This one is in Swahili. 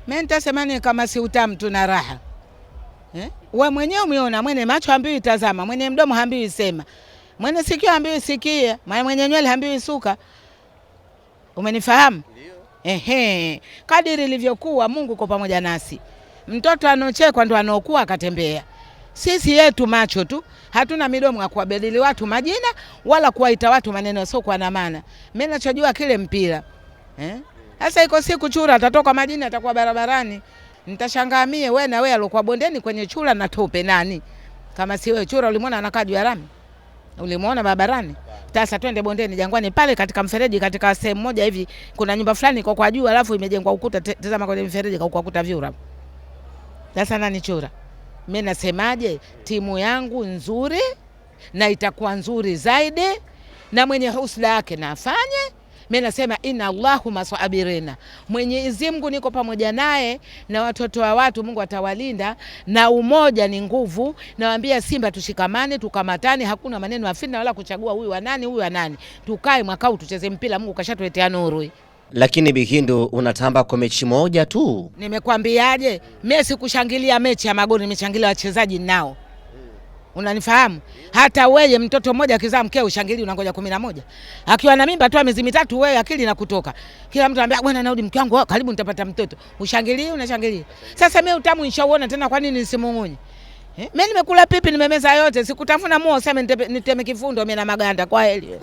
Mimi nitasema ni kama si utamu tu na raha. Wewe mwenyewe umeona, mwenye macho hambiwi tazama, mwenye mdomo hambiwi sema, mwenye sikio hambiwi sikia, mwenye nywele hambiwi suka. Umenifahamu? Ehe, kadiri ilivyokuwa Mungu kwa pamoja nasi. Mtoto anochekwa ndo anokuwa akatembea. Sisi yetu macho tu, hatuna midomo ya kuwabadili watu majina wala kuwaita watu maneno yasiyokuwa na maana. Mimi ninachojua kile mpira. Sasa iko siku chura atatoka majini atakuwa barabarani. Nitashangaa mie wewe na wewe alikuwa bondeni kwenye chura na tope nani? Kama si wewe chura ulimwona anakaa juu ya rami? Ulimwona barabarani? Sasa twende bondeni Jangwani pale katika mfereji katika sehemu moja hivi kuna nyumba fulani iko kwa juu alafu imejengwa ukuta tazama kwenye mfereji kwa ukuta vyura. Sasa nani chura? Mimi nasemaje, timu yangu nzuri na itakuwa nzuri zaidi na mwenye husda yake na afanye. Mimi nasema inna Allahu masabirina. Mwenyezi Mungu niko pamoja naye na watoto wa watu Mungu atawalinda na umoja ni nguvu. Nawaambia Simba tushikamane, tukamatane, hakuna maneno ya fitna wala kuchagua huyu wa nani huyu wa nani. Tukae mwaka huu tucheze mpira, Mungu kashatuletea nuru. Lakini Bihindu unatamba kwa mechi moja tu. Nimekwambiaje? Mimi sikushangilia mechi ya magoli, nimeshangilia wachezaji nao. Unanifahamu? Hata wewe mtoto mmoja akizaa mkeo ushangilie unangoja 11. Akiwa na mimba tu miezi 3 wewe akili inakutoka. Kila mtu anambia bwana narudi mke wangu karibu nitapata mtoto. Ushangilie unashangilia. Sasa mimi utamu nishauona tena kwa nini nisimumunye? Mimi nimekula pipi nimemeza yote sikutafuna muo sema niteme kifundo mimi na maganda kwa heli.